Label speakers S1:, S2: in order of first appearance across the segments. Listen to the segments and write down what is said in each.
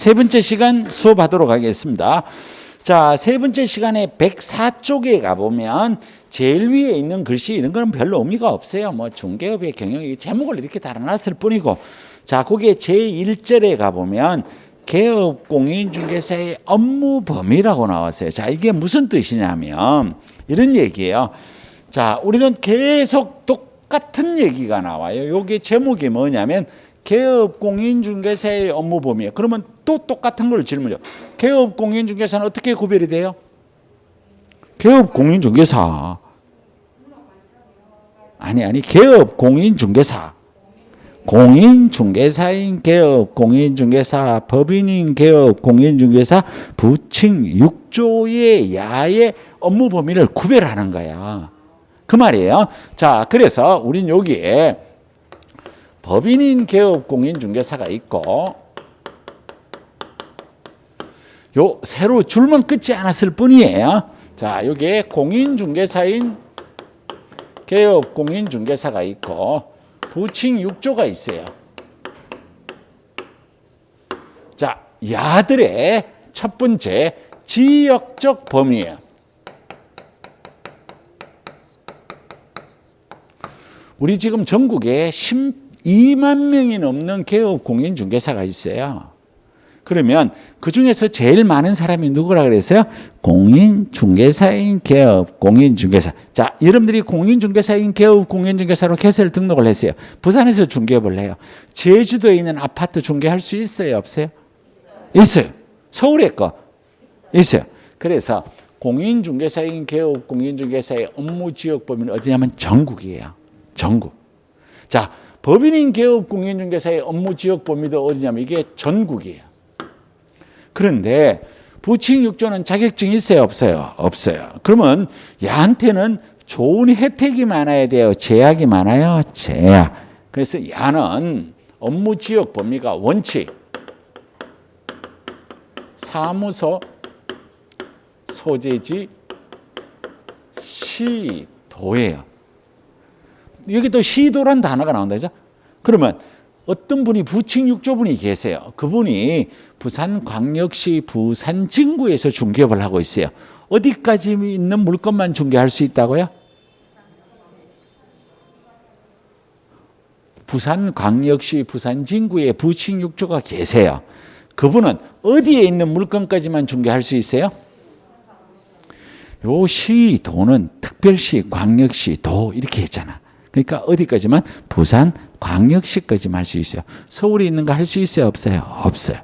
S1: 세 번째 시간 수업하도록 하겠습니다. 자, 세 번째 시간에 104쪽에 가보면 제일 위에 있는 글씨 이런 거는 별로 의미가 없어요. 뭐 중개업의 경영이 제목을 이렇게 달아놨을 뿐이고, 자, 거기에 제1절에 가보면 개업 공인중개사의 업무 범위라고 나왔어요. 자, 이게 무슨 뜻이냐면 이런 얘기예요. 자, 우리는 계속 똑같은 얘기가 나와요. 여기 제목이 뭐냐면 개업 공인중개사의 업무 범위예요. 그러면 또 똑같은 걸 질문해요. 개업 공인중개사는 어떻게 구별이 돼요? 개업 공인중개사. 아니, 개업 공인중개사. 공인중개사인 개업 공인중개사, 법인인 개업 공인중개사, 부칙 6조의 야의 업무 범위를 구별하는 거야. 그 말이에요. 자, 그래서 우린 여기에 법인인 개업 공인중개사가 있고, 요 새로 줄만 끊지 않았을 뿐이에요. 자, 여기에 공인중개사인 개업 공인중개사가 있고 부칙 6조가 있어요. 자, 야들의 첫 번째 지역적 범위예요. 우리 지금 전국에 12만 명이 넘는 개업 공인중개사가 있어요. 그러면 그 중에서 제일 많은 사람이 누구라 그랬어요? 공인중개사인 개업 공인중개사. 자, 여러분들이 공인중개사인 개업 공인중개사로 개설 등록을 했어요. 부산에서 중개업을 해요. 제주도에 있는 아파트 중개할 수 있어요? 없어요? 있어요. 서울에 거 있어요. 그래서 공인중개사인 개업 공인중개사의 업무 지역 범위는 어디냐면 전국이에요. 전국. 자, 법인인 개업 공인중개사의 업무 지역 범위도 어디냐면 이게 전국이에요. 그런데 부칙 6조는 자격증이 있어요? 없어요? 없어요. 그러면 야한테는 좋은 혜택이 많아야 돼요? 제약이 많아요? 제약. 그래서 야는 업무 지역 범위가 원칙, 사무소, 소재지, 시도예요. 여기 또 시도란 단어가 나온다, 그죠? 그러면 어떤 분이 부칙 6조 분이 계세요. 그분이 부산광역시 부산진구에서 중개업을 하고 있어요. 어디까지 있는 물건만 중개할 수 있다고요? 부산광역시 부산진구에 부칙 6조가 계세요. 그분은 어디에 있는 물건까지만 중개할 수 있어요? 요 시도는 특별시, 광역시, 도 이렇게 했잖아. 그러니까 어디까지만? 부산 광역시까지만 할 수 있어요. 서울에 있는 거 할 수 있어요? 없어요? 없어요.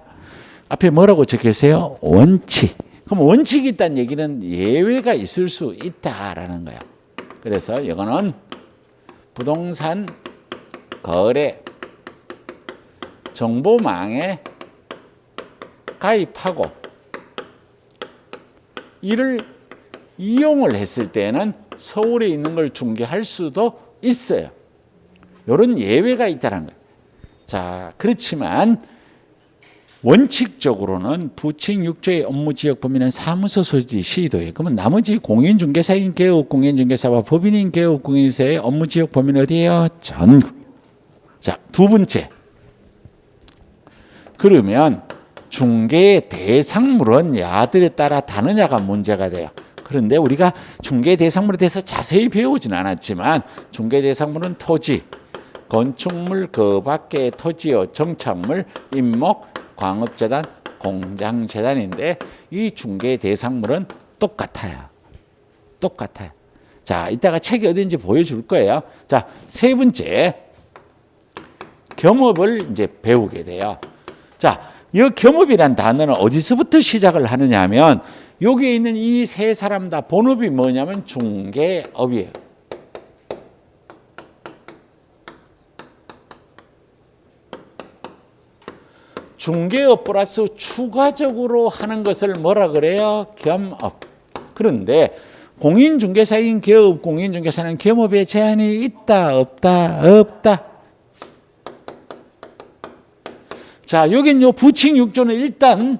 S1: 앞에 뭐라고 적혀 있어요? 원칙. 그럼 원칙이 있다는 얘기는 예외가 있을 수 있다라는 거야. 그래서 이거는 부동산 거래 정보망에 가입하고 이를 이용을 했을 때는 서울에 있는 걸 중개할 수도 있어요. 이런 예외가 있다는 거예요. 자, 그렇지만 원칙적으로는 부칙 6조의 업무 지역 범위는 사무소, 소지, 시도예요. 그러면 나머지 공인중개사인 개업 공인중개사와 법인인 개업 공인중개사의 업무 지역 범위는 어디예요? 전국. 자, 두 번째. 그러면 중개의 대상물은 야들에 따라 다르냐가 문제가 돼요. 그런데 우리가 중개 대상물에 대해서 자세히 배우진 않았지만 중개 대상물은 토지, 건축물 그 밖의 토지요, 정착물, 임목, 광업재단, 공장재단인데 이 중개 대상물은 똑같아요. 똑같아요. 자, 이따가 책이 어딘지 보여줄 거예요. 자, 세 번째 겸업을 이제 배우게 돼요. 자, 이 겸업이란 단어는 어디서부터 시작을 하느냐 하면 여기에 있는 이 세 사람 다 본업이 뭐냐면 중개업이에요. 중개업 플러스 추가적으로 하는 것을 뭐라 그래요? 겸업. 그런데 공인중개사인 개업 공인중개사는 겸업에 제한이 있다, 없다, 없다. 자, 여긴 요 부칙 6조는 일단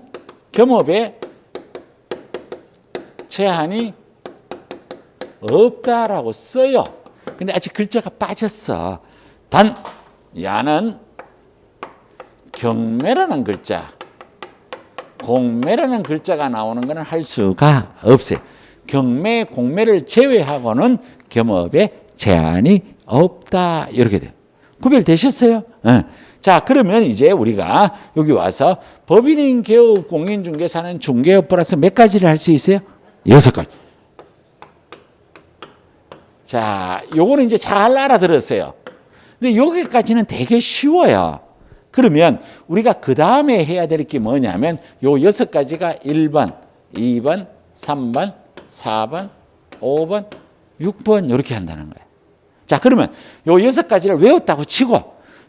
S1: 겸업에 제한이 없다라고 써요. 근데 아직 글자가 빠졌어. 단 야는 경매라는 글자 공매라는 글자가 나오는 것은 할 수가 없어요. 경매, 공매를 제외하고는 겸업에 제한이 없다. 이렇게 돼요. 구별되셨어요? 네. 자, 그러면 이제 우리가 여기 와서 법인인 개업 공인중개사는 중개업 플러스 몇 가지를 할 수 있어요? 6가지. 자, 요거는 이제 잘 알아들었어요. 근데 여기까지는 되게 쉬워요. 그러면 우리가 그 다음에 해야 될 게 뭐냐면 요 6가지가 1번, 2번, 3번, 4번, 5번, 6번 이렇게 한다는 거예요. 자, 그러면 요 6가지를 외웠다고 치고 요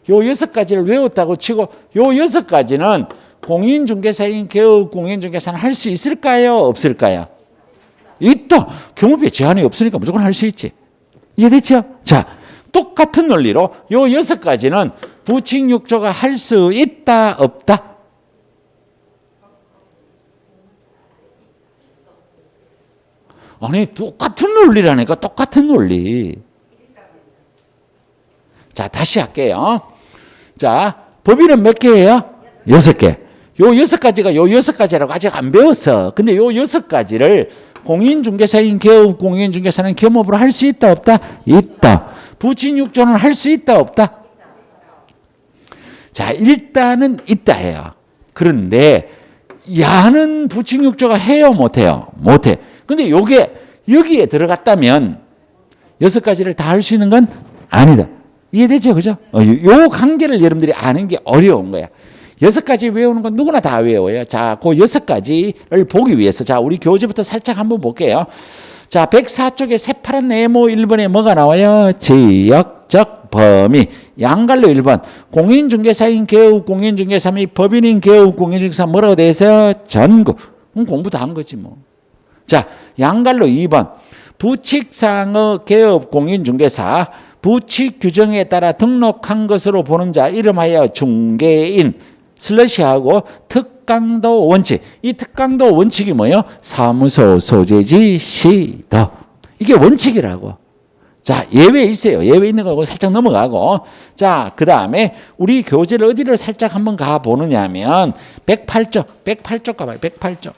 S1: 6가지를 외웠다고 치고 요 6가지는 공인중개사인 개업 공인중개사는 할 수 있을까요? 없을까요? 있다. 경업에 제한이 없으니까 무조건 할 수 있지. 이해됐죠? 자, 똑같은 논리로 요 6가지는 부칙육조가 할 수 있다, 없다? 아니, 똑같은 논리라니까, 똑같은 논리. 자, 다시 할게요. 자, 법인은 몇 개예요? 6개. 요 6가지가 요 6가지라고 아직 안 배웠어. 근데 요 6가지를 공인중개사인 개업 공인중개사는 겸업으로 할 수 있다, 없다? 있다. 부칙육조는 할 수 있다, 없다? 자, 일단은 있다 해요. 그런데 야는 부칙육조가 해요, 못해요? 못해. 근데 요게 여기에 들어갔다면 6가지를 다 할 수 있는 건 아니다. 이해되죠? 그죠? 요 관계를 여러분들이 아는 게 어려운 거야. 6가지 외우는 건 누구나 다 외워요. 자, 그 6가지를 보기 위해서 자, 우리 교재부터 살짝 한번 볼게요. 자, 104쪽에 새파란 네모 1번에 뭐가 나와요? 지역적 범위. 양갈로 1번. 공인중개사인 개업 공인중개사 및 법인인 개업 공인중개사 뭐라고 돼 있어요? 전국. 공부 다 한 거지 뭐. 자, 양갈로 2번. 부칙상의 개업 공인중개사 부칙 규정에 따라 등록한 것으로 보는 자 이름하여 중개인 슬러시하고 특강도 원칙. 이 특강도 원칙이 뭐예요? 사무소 소재지 시도. 이게 원칙이라고. 자, 예외 있어요. 예외 있는 거고 살짝 넘어가고. 자, 그 다음에 우리 교재를 어디를 살짝 한번 가보느냐 하면 108쪽. 108쪽 가봐요. 108쪽.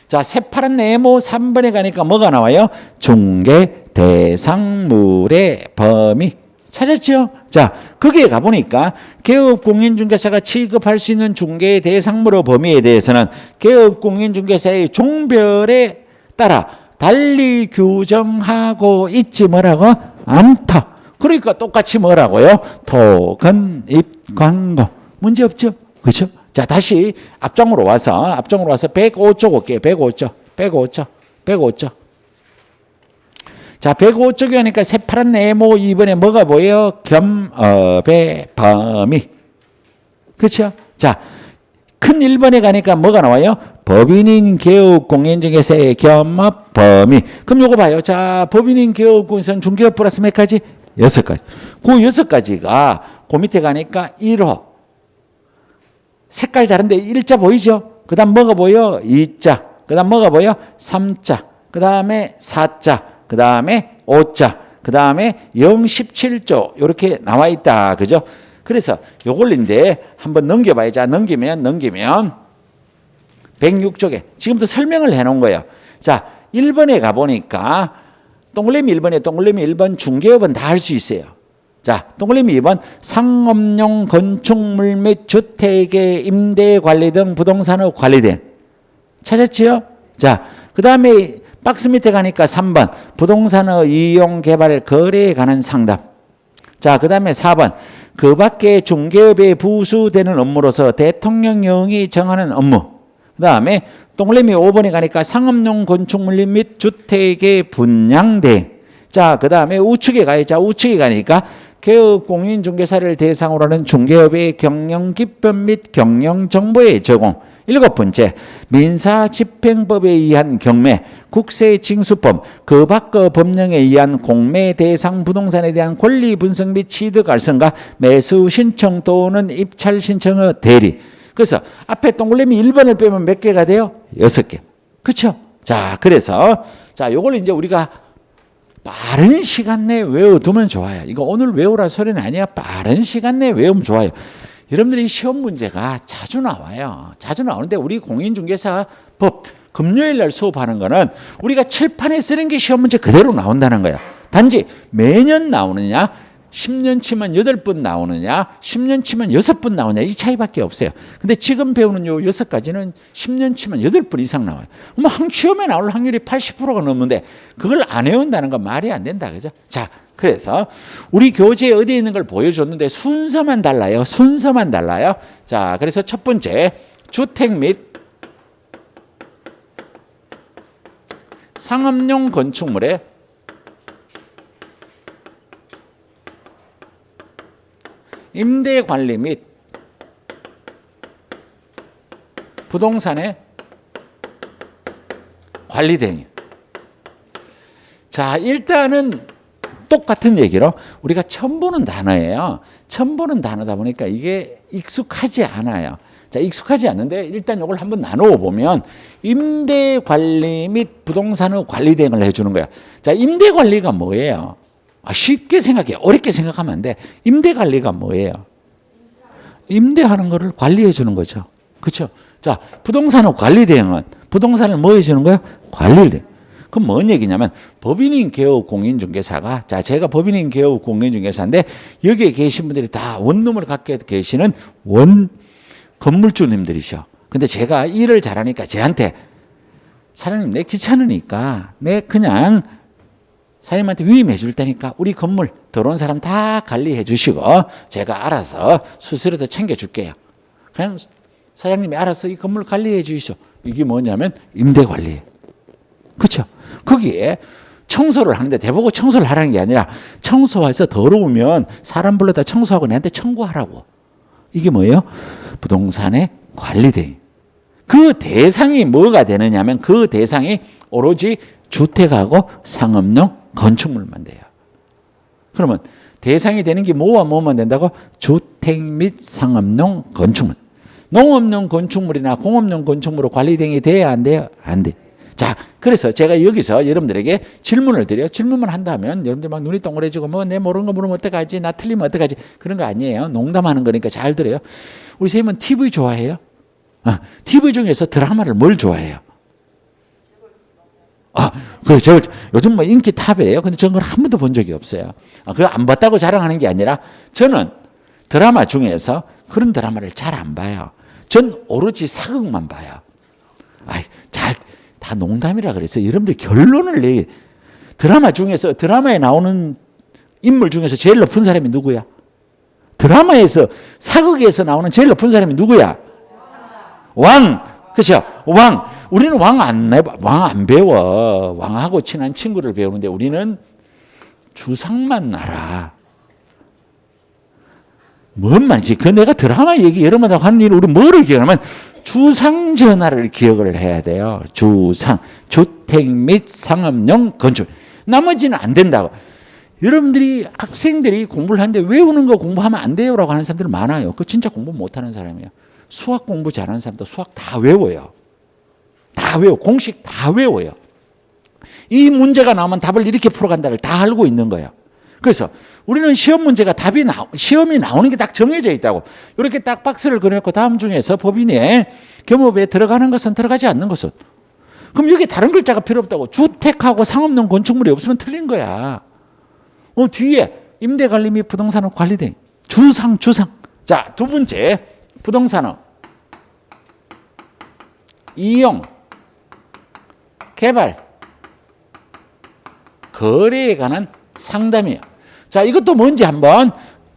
S1: 자, 새파란 네모 3번에 가니까 뭐가 나와요? 중개 대상물의 범위. 찾았죠? 자, 거기에 가보니까 개업 공인중개사가 취급할 수 있는 중개 대상물의 범위에 대해서는 개업 공인중개사의 종별에 따라 달리 규정하고 있지 뭐라고? 않다. 그러니까 똑같이 뭐라고요? 토건, 입, 광고. 문제 없죠? 그렇죠? 자, 다시 앞장으로 와서 105쪽 올게요. 105쪽. 자, 105쪽이 하니까 새파란 네모 2번에 뭐가 보여요? 겸업의 범위. 그렇죠? 자, 큰 1번에 가니까 뭐가 나와요? 법인인 개업 공인중개사의 겸업 범위. 그럼 요거 봐요. 자, 법인인 개업 공인중개사는 중개업 플러스 몇 가지? 6가지. 그 6가지가 그 밑에 가니까 1호. 색깔 다른데 1자 보이죠? 그 다음 뭐가 보여? 2자. 그 다음 뭐가 보여? 3자. 그 다음에 4자. 그 다음에 5자. 그 다음에 017조. 이렇게 나와 있다. 그죠? 그래서 요걸인데 한번 넘겨봐요. 자, 넘기면 106쪽에 지금부터 설명을 해놓은 거예요. 자, 1번에 가보니까 동그라미 1번에 동그라미 1번 중개업은 다 할 수 있어요. 자, 동그라미 2번 상업용 건축물 및 주택의 임대 관리 등 부동산의 관리된. 찾았지요? 자, 그 다음에 박스 밑에 가니까 3번 부동산의 이용 개발 거래에 관한 상담. 자, 그 다음에 4번 그 밖에 중개업에 부수되는 업무로서 대통령령이 정하는 업무. 그 다음에 동그라미 5번에 가니까 상업용 건축물 및 주택의 분양 대행. 자, 그 다음에 우측에 가요. 자, 우측에 가니까 개업 공인중개사를 대상으로 하는 중개업의 경영기법 및 경영정보의 제공. 7번째, 민사집행법에 의한 경매, 국세징수법, 그 밖의 법령에 의한 공매 대상 부동산에 대한 권리 분석 및 취득 알선과 매수 신청 또는 입찰 신청의 대리. 그래서 앞에 동그라미 1번을 빼면 몇 개가 돼요? 6개. 그렇죠? 자, 그래서 자, 요걸 이제 우리가 빠른 시간 내에 외워두면 좋아요. 이거 오늘 외우라 소리는 아니야. 빠른 시간 내에 외우면 좋아요. 여러분들이 시험 문제가 자주 나와요. 자주 나오는데 우리 공인중개사 법 금요일 날 수업하는 거는 우리가 칠판에 쓰는 게 시험 문제 그대로 나온다는 거야. 단지 매년 나오느냐, 10년 치면 8번 나오느냐, 10년 치면 6번 나오느냐 이 차이밖에 없어요. 근데 지금 배우는 요 6가지는 10년 치면 8번 이상 나와요. 뭐 시험에 나올 확률이 80%가 넘는데 그걸 안 외운다는 건 말이 안 된다. 그죠? 자, 그래서 우리 교재에 어디에 있는 걸 보여줬는데 순서만 달라요. 순서만 달라요. 자, 그래서 첫 번째 주택 및 상업용 건축물의 임대 관리 및 부동산의 관리 등이. 자, 일단은 똑같은 얘기로 우리가 처음 보는 단어예요. 처음 보는 단어다 보니까 이게 익숙하지 않아요. 자, 익숙하지 않는데 일단 이걸 한번 나누어 보면 임대 관리 및 부동산의 관리 대행을 해주는 거야. 자, 임대 관리가 뭐예요? 쉽게 생각해. 어렵게 생각하면 안 돼. 임대 관리가 뭐예요? 임대하는 거를 관리해 주는 거죠. 그렇죠? 자, 부동산의 관리 대행은 부동산을 뭐 해주는 거예요? 관리를 돼. 그럼 뭔 얘기냐면 법인인 개업 공인중개사가, 자, 제가 법인인 개업 공인중개사인데 여기에 계신 분들이 다 원룸을 갖게 계시는 원 건물주님들이셔. 근데 제가 일을 잘하니까 저한테 사장님 내 귀찮으니까 내 그냥 사장님한테 위임해 줄 테니까 우리 건물 들어온 사람 다 관리해 주시고 제가 알아서 수수료도 챙겨 줄게요. 그냥 사장님이 알아서 이 건물 관리해 주시오. 이게 뭐냐면 임대 관리예요. 그렇죠? 거기에 청소를 하는데 대보고 청소를 하라는 게 아니라 청소해서 더러우면 사람 불러다 청소하고 내한테 청구하라고. 이게 뭐예요? 부동산의 관리대. 그 대상이 뭐가 되느냐면 그 대상이 오로지 주택하고 상업용 건축물만 돼요. 그러면 대상이 되는 게 뭐만 된다고? 주택 및 상업용 건축물. 농업용 건축물이나 공업용 건축물로 관리 등이 돼야 안 돼요? 안 돼. 자, 그래서 제가 여기서 여러분들에게 질문을 드려요. 질문만 한다면 여러분들 막 눈이 동그래지고 뭐 내 모르는 거 물으면 어떡하지? 나 틀리면 어떡하지? 그런 거 아니에요. 농담하는 거니까 잘 들어요. 우리 선생님은 TV 좋아해요? TV 중에서 드라마를 뭘 좋아해요? 저 요즘 뭐 인기 탑이에요. 근데 저는 한 번도 본 적이 없어요. 그거 안 봤다고 자랑하는 게 아니라 저는 드라마 중에서 그런 드라마를 잘 안 봐요. 전 오로지 사극만 봐요. 다 농담이라 그래서 여러분들 결론을 드라마 중에서 드라마에 나오는 인물 중에서 제일 높은 사람이 누구야? 드라마에서 사극에서 나오는 제일 높은 사람이 누구야? 왕. 그렇죠? 왕. 우리는 왕 안 배워. 왕하고 친한 친구를 배우는데 우리는 주상만 알아. 뭔 말인지. 그 내가 드라마 얘기 여러 번 하는 일 우리 뭐를 기억하냐면 주상 전화를 기억을 해야 돼요. 주상. 주택 및 상업용 건축. 나머지는 안 된다고. 여러분들이 학생들이 공부를 하는데 외우는 거 공부하면 안 돼요라고 하는 사람들 많아요. 그거 진짜 공부 못하는 사람이에요. 수학 공부 잘하는 사람도 수학 다 외워요. 다 외워. 공식 다 외워요. 이 문제가 나오면 답을 이렇게 풀어간다를 다 알고 있는 거예요. 그래서 우리는 시험 문제가 시험이 나오는 게 딱 정해져 있다고. 이렇게 딱 박스를 그려놓고 다음 중에서 법인의 겸업에 들어가는 것은 들어가지 않는 것은. 그럼 여기 다른 글자가 필요 없다고. 주택하고 상업용 건축물이 없으면 틀린 거야. 뒤에 임대관리 및 부동산은 관리대. 주상. 자, 두 번째. 부동산은 이용, 개발, 거래에 관한 상담이에요. 자, 이것도 뭔지 한번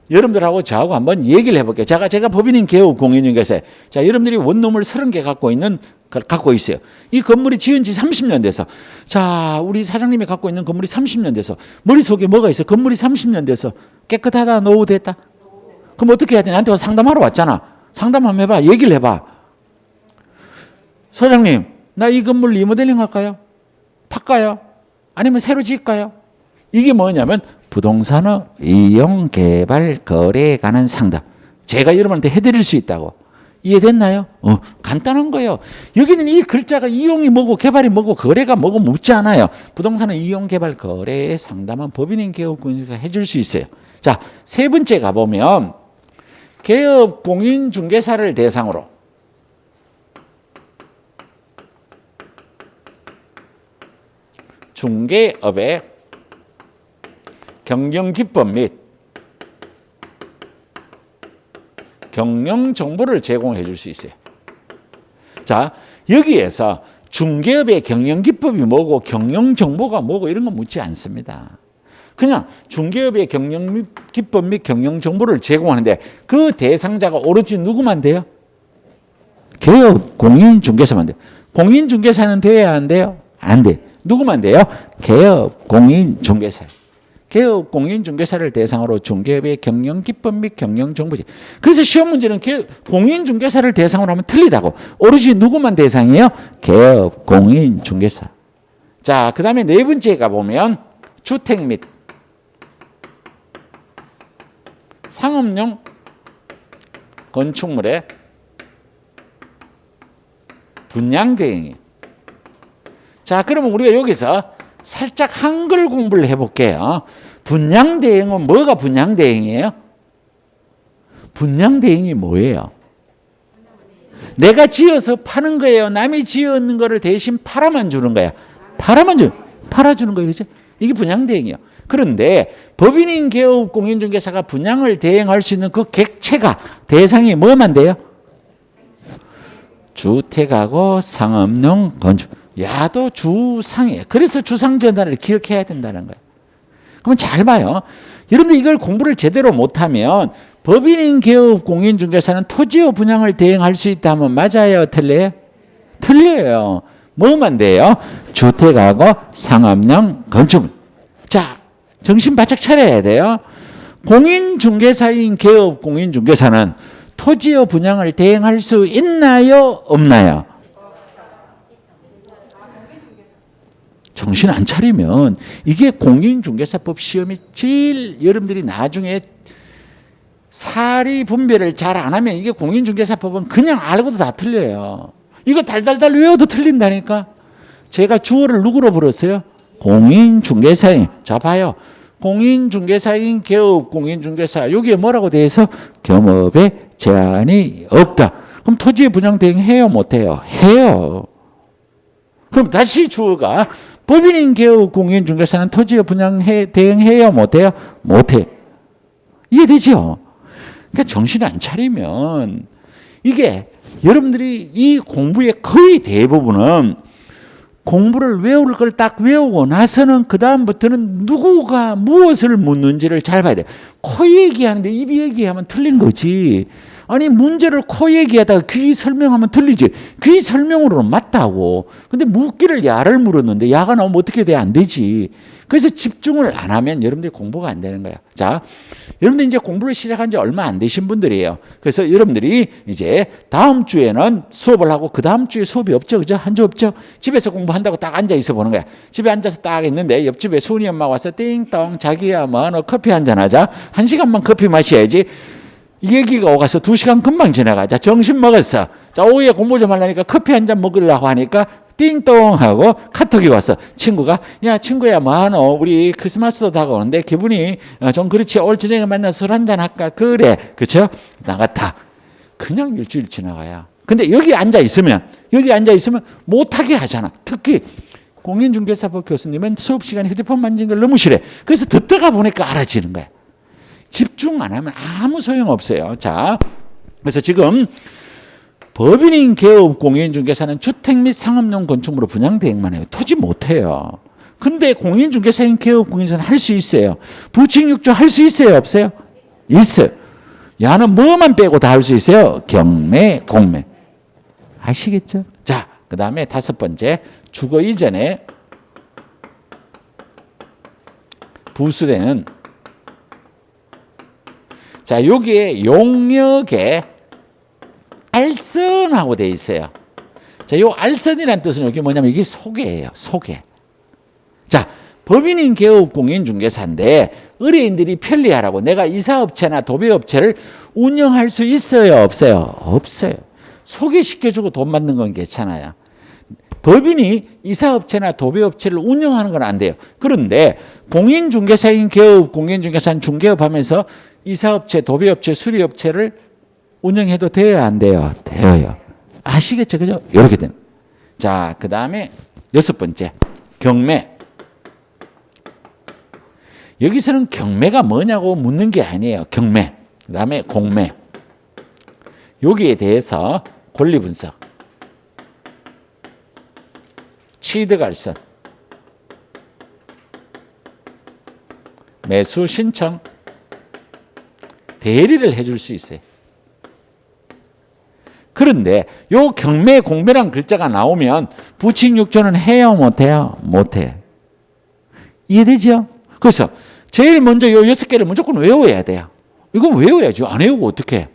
S1: 여러분들하고 저하고 한번 얘기를 해볼게요. 제가 법인인 개업 공인중개사에 자, 여러분들이 원룸을 30개 갖고 있어요. 이 건물이 지은 지 30년 돼서 자, 우리 사장님이 갖고 있는 건물이 30년 돼서 머릿속에 뭐가 있어? 건물이 30년 돼서 깨끗하다, 노후됐다? 그럼 어떻게 해야 돼? 나한테 와서 상담하러 왔잖아. 상담 한번 해봐. 얘기를 해봐. 사장님, 나 이 건물 리모델링 할까요? 팔까요? 아니면 새로 지을까요? 이게 뭐냐면 부동산의 이용, 개발, 거래에 관한 상담. 제가 여러분한테 해드릴 수 있다고. 이해됐나요? 간단한 거예요. 여기는 이 글자가 이용이 뭐고 개발이 뭐고 거래가 뭐고 묻지 않아요. 부동산은 이용, 개발, 거래의 상담은 법인인 개업군이 해줄 수 있어요. 자, 세 번째 가보면 개업 공인중개사를 대상으로 중개업의 경영기법 및 경영정보를 제공해 줄 수 있어요. 자, 여기에서 중개업의 경영기법이 뭐고 경영정보가 뭐고 이런 거 묻지 않습니다. 그냥 중개업의 경영기법 및 경영정보를 제공하는데 그 대상자가 오로지 누구만 돼요? 개업 공인중개사만 돼요. 공인중개사는 돼야 안 돼요? 안 돼. 누구만 돼요? 개업 공인중개사. 개업 공인중개사를 대상으로 중개업의 경영기법 및 경영정보지. 그래서 시험 문제는 공인중개사를 대상으로 하면 틀리다고. 오로지 누구만 대상이에요? 개업 공인중개사. 자, 그 다음에 네 번째 가보면 주택 및 상업용 건축물의 분양 대행이에요. 자, 그러면 우리가 여기서 살짝 한글 공부를 해볼게요. 분양 대행은 뭐가 분양 대행이에요? 분양 대행이 뭐예요? 내가 지어서 파는 거예요? 남이 지었는 거를 대신 팔아만 주는 거야? 팔아주는 거예요. 그렇죠? 이게 분양 대행이에요. 그런데 법인인 개업 공인중개사가 분양을 대행할 수 있는 그 객체가 대상이 뭐만 돼요? 주택하고 상업용 건축. 야도 주상이에요. 그래서 주상 전환을 기억해야 된다는 거예요. 그러면 잘 봐요. 여러분들 이걸 공부를 제대로 못하면 법인인 개업 공인중개사는 토지의 분양을 대행할 수 있다 하면 맞아요? 틀려요? 틀려요. 뭐만 돼요? 주택하고 상업용 건축물. 자, 정신 바짝 차려야 돼요. 공인중개사인 개업 공인중개사는 토지의 분양을 대행할 수 있나요? 없나요? 정신 안 차리면 이게 공인중개사법 시험이 제일 여러분들이 나중에 사리 분별을 잘 안 하면 이게 공인중개사법은 그냥 알고도 다 틀려요. 이거 달달달 외워도 틀린다니까. 제가 주어를 누구로 불렀어요? 공인중개사인. 자, 봐요. 공인중개사인 개업 공인중개사. 여기에 뭐라고 돼 있어? 겸업에 제한이 없다. 그럼 토지의 분양 대행해요? 못해요? 해요. 그럼 다시 주어가 법인인 개업 공인중개사는 토지의 분양 대행해요? 못해요? 못해. 이해되죠? 그러니까 정신 안 차리면 이게 여러분들이 이 공부의 거의 대부분은 공부를 외울 걸 딱 외우고 나서는 그 다음부터는 누구가 무엇을 묻는지를 잘 봐야 돼. 코 얘기하는데 입 얘기하면 틀린 거지. 아니 문제를 코 얘기하다가 귀 설명하면 틀리지. 귀 설명으로는 맞다고. 근데 묻기를 야를 물었는데 야가 나오면 어떻게 돼? 안 되지. 그래서 집중을 안 하면 여러분들이 공부가 안 되는 거야. 자, 여러분들 이제 공부를 시작한 지 얼마 안 되신 분들이에요. 그래서 여러분들이 이제 다음 주에는 수업을 하고 그 다음 주에 수업이 없죠. 그죠? 한 주 없죠? 집에서 공부한다고 딱 앉아 있어 보는 거야. 집에 앉아서 딱 있는데 옆집에 순이 엄마 와서 띵동 자기야 뭐 너 커피 한잔 하자. 1시간만 커피 마셔야지. 이 얘기가 오가서 2시간 금방 지나가자. 점심 먹었어. 자, 오후에 공부 좀 하려니까 커피 한 잔 먹으려고 하니까 띵동 하고 카톡이 왔어. 친구가 야 친구야 뭐하노? 우리 크리스마스도 다가오는데 기분이 좀 그렇지. 올 저녁에 만나서 술 한잔 할까? 그래. 그쵸? 나갔다. 그냥 일주일 지나가야. 근데 여기 앉아 있으면 못하게 하잖아. 특히 공인중개사법 교수님은 수업 시간에 휴대폰 만지는 걸 너무 싫어해. 그래서 듣다가 보니까 알아지는 거야. 집중 안 하면 아무 소용없어요. 자, 그래서 지금 법인인 개업 공인중개사는 주택 및 상업용 건축물로 분양 대행만 해요. 토지 못 해요. 근데 공인중개사인 개업 공인중개사는 할 수 있어요. 부칙6조 할 수 있어요? 없어요? 있어요. 야는 뭐만 빼고 다 할 수 있어요? 경매, 공매. 아시겠죠? 자, 그 다음에 5번째, 주거 이전에 부수되는 자, 여기에 용역에 알선하고 돼 있어요. 자, 요 알선이라는 뜻은 여기 뭐냐면 이게 소개예요. 소개. 자, 법인인 개업 공인중개사인데 의뢰인들이 편리하라고 내가 이사업체나 도배업체를 운영할 수 있어요? 없어요? 없어요. 소개시켜주고 돈 받는 건 괜찮아요. 법인이 이사업체나 도배업체를 운영하는 건 안 돼요. 그런데 공인중개사인 개업 공인중개사는 중개업하면서 이사업체, 도배업체, 수리업체를 운영해도 돼요, 안 돼요? 돼요. 아시겠죠? 그죠? 이렇게 된. 자, 그 다음에 6번째. 경매. 여기서는 경매가 뭐냐고 묻는 게 아니에요. 경매. 그 다음에 공매. 여기에 대해서 권리 분석. 취득알선. 매수 신청. 대리를 해줄 수 있어요. 그런데 요 경매 공매란 글자가 나오면 부칙육조는 해요, 못해요? 못해. 이해되죠? 그래서 제일 먼저 요 6개를 무조건 외워야 돼요. 이건 외워야죠. 안 외우고 어떻게?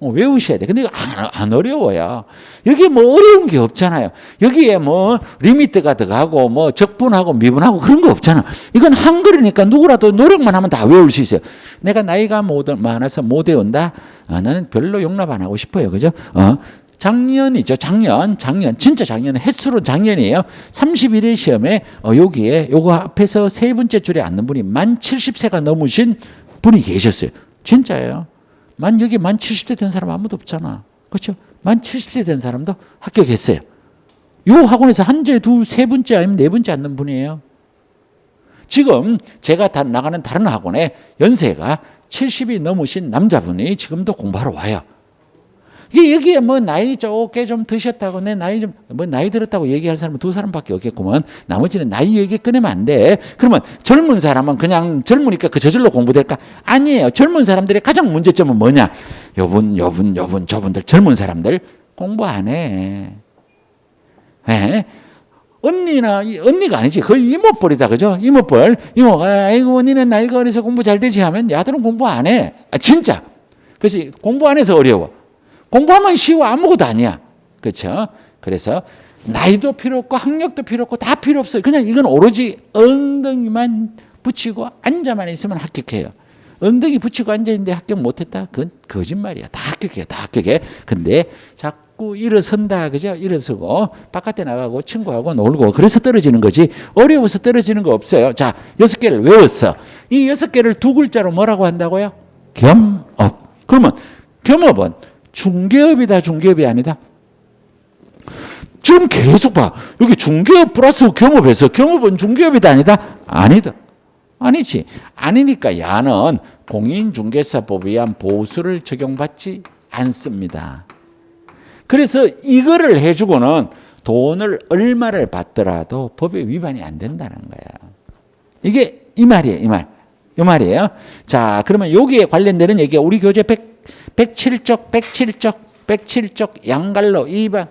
S1: 외우셔야 돼. 근데 이거 안 어려워요. 여기에 뭐 어려운 게 없잖아요. 여기에 뭐 리미트가 들어가고 뭐 적분하고 미분하고 그런 거 없잖아. 이건 한글이니까 누구라도 노력만 하면 다 외울 수 있어요. 내가 나이가 많아서 못 외운다? 나는 별로 용납 안 하고 싶어요. 그죠? 작년이죠. 작년. 진짜 작년. 횟수로 작년이에요. 31회 시험에 여기에 요거 앞에서 세 번째 줄에 앉는 분이 만 70세가 넘으신 분이 계셨어요. 진짜예요. 여기 만 70세 된 사람 아무도 없잖아. 그렇죠? 만 70세 된 사람도 합격했어요. 요 학원에서 한 제, 세 번째 아니면 네 번째 앉는 분이에요. 지금 제가 나가는 다른 학원에 연세가 70이 넘으신 남자분이 지금도 공부하러 와요. 이게 여기에 뭐 나이 좋게 좀 드셨다고 내 나이 좀 뭐 나이 들었다고 얘기할 사람은 2사람밖에 없겠구먼. 나머지는 나이 얘기 꺼내면 안 돼. 그러면 젊은 사람은 그냥 젊으니까 그 저절로 공부될까? 아니에요. 젊은 사람들의 가장 문제점은 뭐냐? 저분들 젊은 사람들 공부 안 해. 예? 언니가 아니지. 거의 이모뻘이다. 그죠? 이모뻘. 이모가 아이고 언니는 나이가 어려서 공부 잘 되지 하면 야들은 공부 안 해. 진짜. 그래서 공부 안 해서 어려워. 공부하면 쉬워. 아무것도 아니야. 그렇죠? 그래서 나이도 필요 없고 학력도 필요 없고 다 필요 없어요. 그냥 이건 오로지 엉덩이만 붙이고 앉아만 있으면 합격해요. 엉덩이 붙이고 앉아있는데 합격 못했다? 그건 거짓말이야. 다 합격해. 다 합격해. 근데 자꾸 일어선다. 그죠? 일어서고 바깥에 나가고 친구하고 놀고 그래서 떨어지는 거지. 어려워서 떨어지는 거 없어요. 자, 6개를 외웠어. 이 6개를 2글자로 뭐라고 한다고요? 겸업. 그러면 겸업은 중개업이다, 중개업이 아니다? 지금 계속 봐. 여기 중개업 플러스 겸업해서 겸업은 중개업이다, 아니다? 아니다. 아니지. 아니니까 야는 공인중개사법에 의한 보수를 적용받지 않습니다. 그래서 이거를 해주고는 돈을 얼마를 받더라도 법에 위반이 안 된다는 거야. 이게 이 말이에요, 이 말. 이 말이에요. 자, 그러면 여기에 관련되는 얘기가 우리 교재 107쪽 양갈로 2번.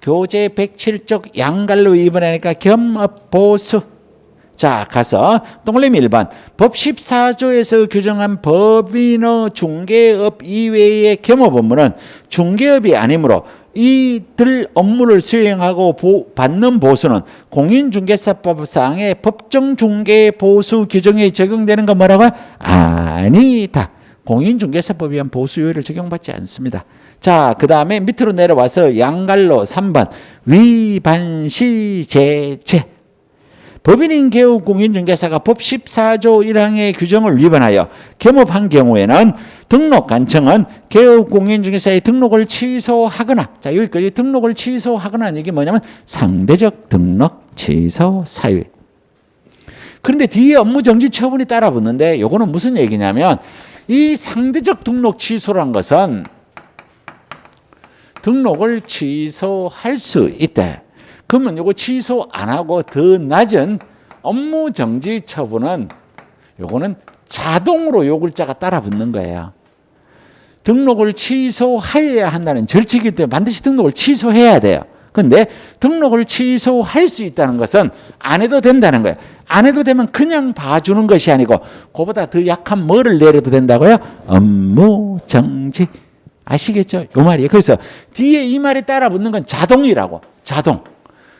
S1: 교재 107쪽 양갈로 2번 하니까 겸업 보수. 자, 가서 동그라미 1번. 법 14조에서 규정한 법인의 중개업 이외의 겸업 업무는 중개업이 아니므로 이들 업무를 수행하고 받는 보수는 공인중개사법상의 법정중개보수 규정에 적용되는 거 뭐라고요? 아니다. 공인중개사법에 의한 보수 요율을 적용받지 않습니다. 자, 그 다음에 밑으로 내려와서 양갈로 3번. 위반시 제체. 법인인 개업 공인중개사가 법 14조 1항의 규정을 위반하여 겸업한 경우에는 등록관청은 개업 공인중개사의 등록을 취소하거나, 자, 여기까지 등록을 취소하거나 이게 뭐냐면 상대적 등록 취소 사유. 그런데 뒤에 업무 정지 처분이 따라 붙는데 이거는 무슨 얘기냐면 이 상대적 등록 취소란 것은 등록을 취소할 수 있다. 그러면 이거 취소 안 하고 더 낮은 업무 정지 처분은 요거는 자동으로 요 글자가 따라 붙는 거예요. 등록을 취소해야 한다는 절차이기 때문에 반드시 등록을 취소해야 돼요. 그런데 등록을 취소할 수 있다는 것은 안 해도 된다는 거예요. 안 해도 되면 그냥 봐주는 것이 아니고 그보다 더 약한 뭐를 내려도 된다고요? 업무 정지. 아시겠죠? 요 말이에요. 그래서 뒤에 이 말이 따라 붙는 건 자동이라고. 자동.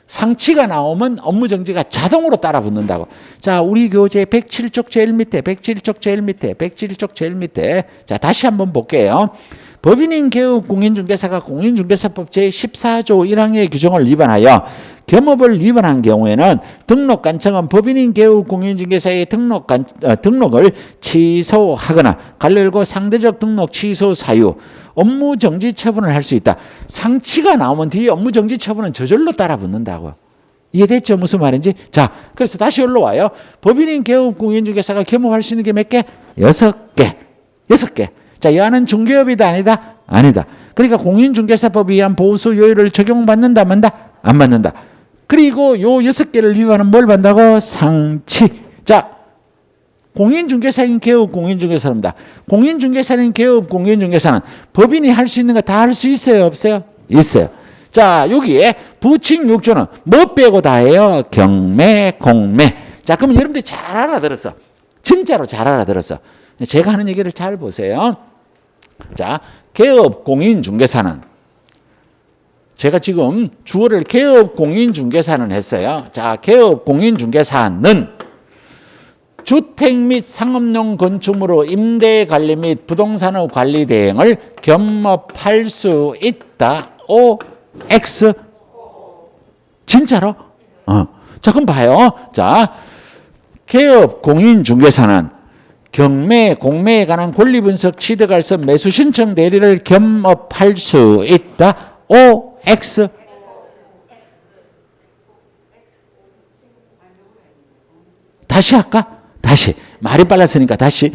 S1: 상치가 나오면 업무 정지가 자동으로 따라 붙는다고. 자, 우리 교재 107쪽 제일 밑에, 107쪽 제일 밑에, 107쪽 제일 밑에. 자, 다시 한번 볼게요. 법인인 개업 공인중개사가 공인중개사법 제14조 1항의 규정을 위반하여 겸업을 위반한 경우에는 등록관청은 법인인 개업 공인중개사의 등록을 취소하거나 갈려고 상대적 등록 취소 사유, 업무 정지 처분을 할 수 있다. 상치가 나오면 뒤에 업무 정지 처분은 저절로 따라 붙는다고. 이해됐죠? 무슨 말인지? 자, 그래서 다시 여기로 와요. 법인인 개업 공인중개사가 겸업할 수 있는 게 몇 개? 6개. 6개. 자, 이 안은 중개업이다 아니다? 아니다. 그러니까 공인중개사법에 의한 보수 요율을 적용받는다 만다? 안 받는다. 그리고 요 6개를 위반하면 뭘 받는다고? 상치. 자, 공인중개사인 개업 공인중개사입니다. 공인중개사인 개업 공인중개사는 법인이 할 수 있는 거 다 할 수 있어요? 없어요? 있어요. 자, 여기에 부칙 6조는 뭐 빼고 다 해요? 경매, 공매. 자, 그럼 여러분들이 잘 알아들었어. 진짜로 잘 알아들었어. 제가 하는 얘기를 잘 보세요. 자, 개업 공인중개사는 제가 지금 주어를 개업 공인중개사는 했어요. 자, 개업 공인중개사는 주택 및 상업용 건축물로 임대 관리 및 부동산의 관리 대행을 겸업할 수 있다. O, X. 진짜로? 자, 그럼 봐요. 자, 개업 공인중개사는 경매, 공매에 관한 권리 분석, 취득할선 매수 신청 대리를 겸업할 수 있다. O, X. 다시 할까? 다시. 말이 빨랐으니까 다시.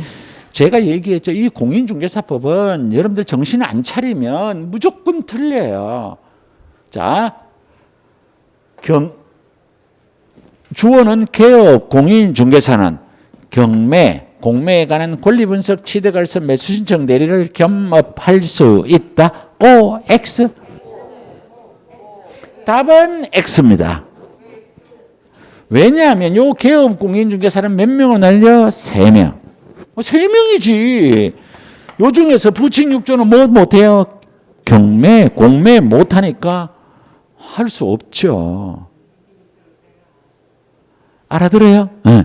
S1: 제가 얘기했죠. 이 공인중개사법은 여러분들 정신 안 차리면 무조건 틀려요. 자, 주어는 개업 공인중개사는 경매, 공매에 관한 권리 분석, 취득할선 매수 신청 대리를 겸업할 수 있다. O, X. 답은 X입니다. 왜냐하면 요 개업 공인중개사는 몇 명을 날려? 3명. 3명이지. 요 중에서 부칙 6조는 뭐 못해요? 경매, 공매 못하니까 할 수 없죠. 알아들어요? 네.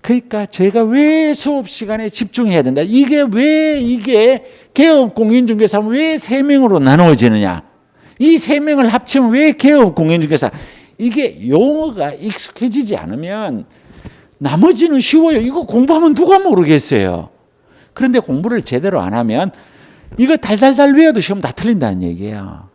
S1: 그러니까 제가 왜 수업 시간에 집중해야 된다. 이게 개업 공인중개사는 왜 3명으로 나누어지느냐. 이 3명을 합치면 왜 개업 공인중개사. 이게 용어가 익숙해지지 않으면 나머지는 쉬워요. 이거 공부하면 누가 모르겠어요. 그런데 공부를 제대로 안 하면 이거 달달달 외워도 시험 다 틀린다는 얘기예요.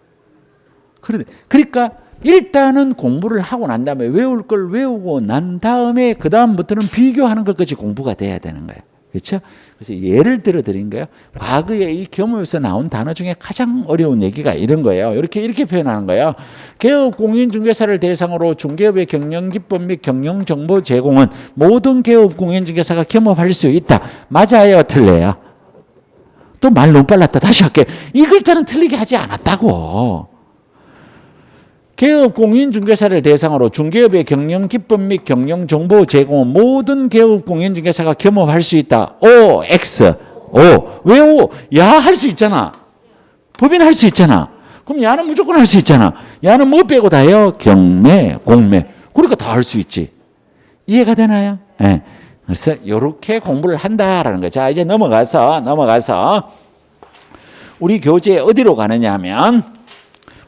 S1: 그러니까 일단은 공부를 하고 난 다음에 외울 걸 외우고 난 다음에 그 다음부터는 비교하는 것까지 공부가 돼야 되는 거예요. 그렇죠? 그래서 예를 들어 드린 거예요. 과거에 이 겸업에서 나온 단어 중에 가장 어려운 얘기가 이런 거예요. 이렇게 표현하는 거예요. 개업 공인중개사를 대상으로 중개업의 경영기법 및 경영정보 제공은 모든 개업 공인중개사가 겸업할 수 있다. 맞아요? 틀려요? 또 말 너무 빨랐다. 다시 할게요. 이 글자는 틀리게 하지 않았다고. 개업 공인중개사를 대상으로 중개업의 경영기법 및 경영정보 제공은 모든 개업 공인중개사가 겸업할 수 있다. O, X. O. 왜 O? 야, 할 수 있잖아. 법인 할 수 있잖아. 그럼 야는 무조건 할 수 있잖아. 야는 뭐 빼고 다 해요? 경매, 공매. 그러니까 다 할 수 있지. 이해가 되나요? 네. 그래서 이렇게 공부를 한다라는 거죠. 자, 이제 넘어가서 우리 교재 어디로 가느냐 하면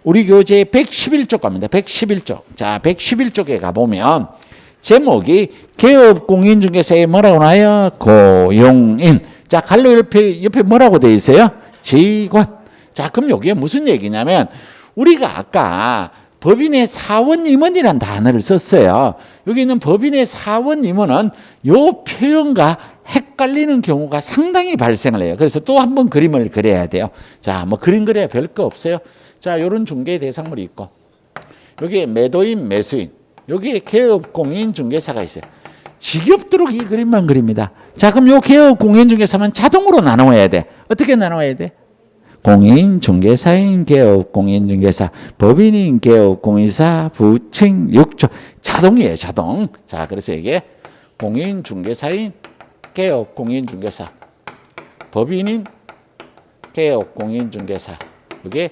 S1: 우리 교재 111쪽 갑니다. 111쪽. 자, 111쪽에 가보면 제목이 개업 공인중개사에 뭐라고 나와요? 고용인. 자, 갈로 옆에 뭐라고 돼 있어요? 직원. 자, 그럼 여기에 무슨 얘기냐면 우리가 아까 법인의 사원 임원이라는 단어를 썼어요. 여기 있는 법인의 사원 임원은 요 표현과 헷갈리는 경우가 상당히 발생을 해요. 그래서 또 한 번 그림을 그려야 돼요. 자, 뭐 그림 그려야 별 거 없어요. 자, 요런 중개 대상물이 있고 여기에 매도인, 매수인, 여기에 개업 공인중개사가 있어요. 지겹도록 이 그림만 그립니다. 자, 그럼 요 개업 공인중개사만 자동으로 나눠야 돼. 어떻게 나눠야 돼? 공인중개사인 개업 공인중개사, 법인인 개업 공인사, 부칙 6조. 자동이에요, 자동. 자, 그래서 이게 공인중개사인 개업 공인중개사, 법인인 개업 공인중개사, 이게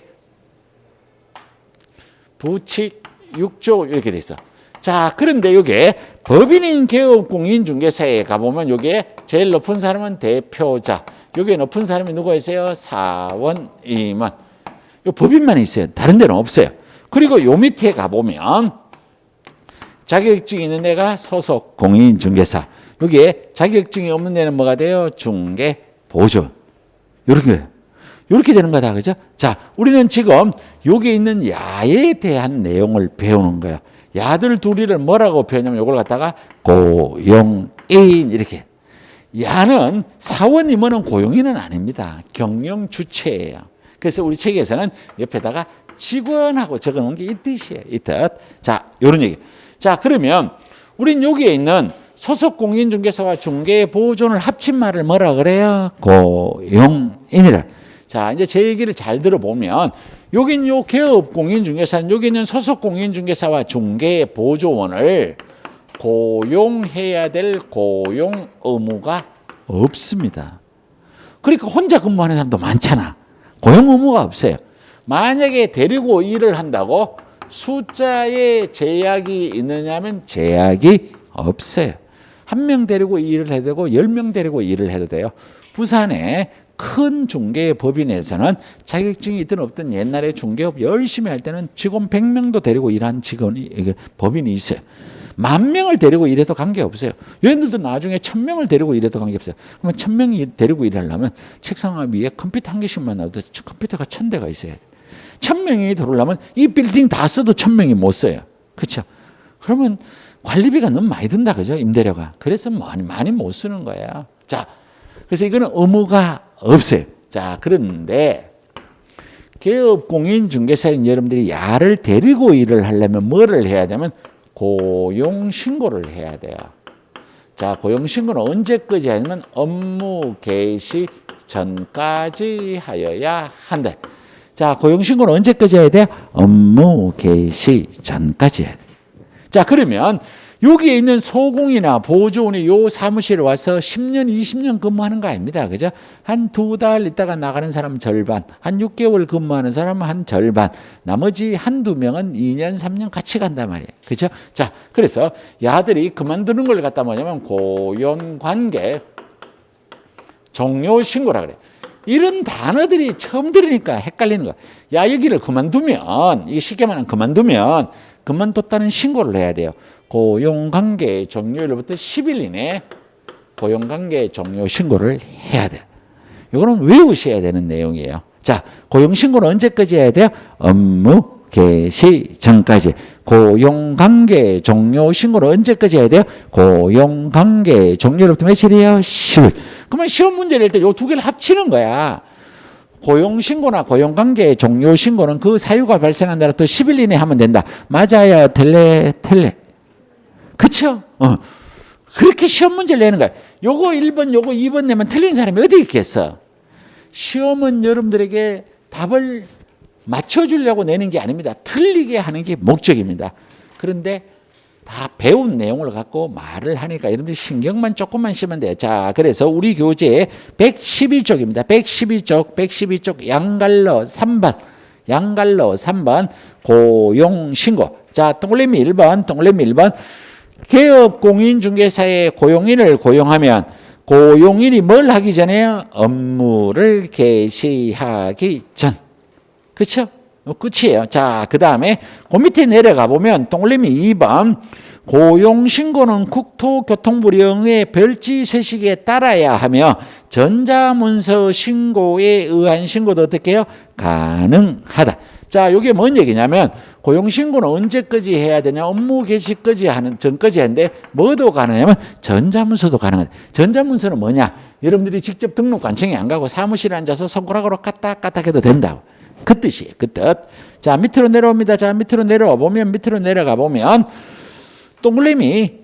S1: 부칙 6조 이렇게 돼 있어. 자, 그런데 이게 법인인 개업 공인중개사에 가보면 이게 제일 높은 사람은 대표자, 여기에 높은 사람이 누가 있어요? 사원, 임원. 요 법인만 있어요. 다른 데는 없어요. 그리고 요 밑에 가보면 자격증이 있는 데가 소속 공인중개사. 여기에 자격증이 없는 데는 뭐가 돼요? 중개보조원. 요런 거예요. 이렇게 되는 거다. 그죠? 자, 우리는 지금 여기 있는 야에 대한 내용을 배우는 거예요. 야들 둘이를 뭐라고 표현하면 이걸 갖다가 고용인 이렇게. 야는 사원 임원은 고용인은 아닙니다. 경영 주체예요. 그래서 우리 책에서는 옆에다가 직원하고 적어놓은 게 이 뜻이에요. 이 뜻. 자, 요런 얘기. 자, 그러면 우린 여기에 있는 소속 공인중개사와 중개보조원을 합친 말을 뭐라 그래요? 고용인이라. 자, 이제 제 얘기를 잘 들어보면 여긴 요 개업 공인중개사는 여기 있는 소속 공인중개사와 중개보조원을 고용해야 될 고용 의무가 없습니다. 그러니까 혼자 근무하는 사람도 많잖아. 고용 의무가 없어요. 만약에 데리고 일을 한다고 숫자에 제약이 있느냐면 제약이 없어요. 1명 데리고 일을 해도 되고 10명 데리고 일을 해도 돼요. 부산에 큰 중개법인에서는 자격증이 있든 없든 옛날에 중개업 열심히 할 때는 직원 100명도 데리고 일한 직원이 법인이 있어요. 10,000명을 데리고 일해도 관계없어요. 얘네들도 나중에 1,000명을 데리고 일해도 관계없어요. 그러면 1,000명이 데리고 일하려면 책상 위에 컴퓨터 한 개씩만 놔도 컴퓨터가 1,000대가 있어야 돼. 1,000명이 들어오려면 이 빌딩 다 써도 1,000명이 못 써요. 그렇죠? 그러면 관리비가 너무 많이 든다. 그죠? 임대료가. 그래서 많이 못 쓰는 거야. 자, 그래서 이거는 의무가 없어요. 자, 그런데 개업 공인중개사인 여러분들이 야를 데리고 일을 하려면 뭐를 해야 되면 고용신고를 해야 돼요. 자, 고용신고는 언제까지 하냐면 업무 개시 전까지 하여야 한다. 자, 고용신고는 언제까지 해야 돼요? 업무 개시 전까지 해야 돼요. 자, 그러면 여기에 있는 소공이나 보조원이 요 사무실에 와서 10년, 20년 근무하는 거 아닙니다. 그죠? 한 2달 있다가 나가는 사람은 절반, 한 6개월 근무하는 사람은 한 절반, 나머지 한두 명은 2년, 3년 같이 간단 말이에요. 그죠? 자, 그래서 야들이 그만두는 걸 갖다 뭐냐면 고용관계 종료신고라 그래요. 이런 단어들이 처음 들으니까 헷갈리는 거야. 야, 여기를 그만두면, 이게 쉽게 말하면 그만두면 그만뒀다는 신고를 해야 돼요. 고용관계 종료일로부터 10일 이내에 고용관계 종료 신고를 해야 돼요. 이거는 외우셔야 되는 내용이에요. 자, 고용신고는 언제까지 해야 돼요? 업무 개시 전까지. 고용관계 종료 신고는 언제까지 해야 돼요? 고용관계 종료일로부터 며칠이에요? 10일. 그러면 시험 문제를 낼 때 이 두 개를 합치는 거야. 고용신고나 고용관계 종료신고는 그 사유가 발생한 날부터 10일 이내에 하면 된다. 맞아요? 틀래? 그쵸? 그렇게 시험 문제를 내는 거야. 요거 1번, 요거 2번 내면 틀린 사람이 어디 있겠어? 시험은 여러분들에게 답을 맞춰주려고 내는 게 아닙니다. 틀리게 하는 게 목적입니다. 그런데 다 배운 내용을 갖고 말을 하니까 여러분들 신경만 조금만 쓰면 돼요. 자, 그래서 우리 교재 112쪽입니다. 112쪽 양갈로 3번 고용신고. 자, 동그라미 1번 개업 공인중개사의 고용인을 고용하면 고용인이 뭘 하기 전에요? 업무를 개시하기 전. 그렇죠? 끝이에요. 자, 그 다음에 그 밑에 내려가 보면 동그라미 2번 고용신고는 국토교통부령의 별지서식에 따라야 하며 전자문서 신고에 의한 신고도 어떻게 해요? 가능하다. 자, 이게 뭔 얘기냐면 고용신고는 언제까지 해야 되냐? 업무 개시까지 하는 전까지 하는데 뭐도 가능하냐면 전자문서도 가능하다. 전자문서는 뭐냐? 여러분들이 직접 등록 관청에 안 가고 사무실에 앉아서 손가락으로 까딱까딱 해도 된다고. 그 뜻이에요. 그 뜻. 자, 밑으로 내려옵니다. 자, 밑으로 내려가 보면 동그라미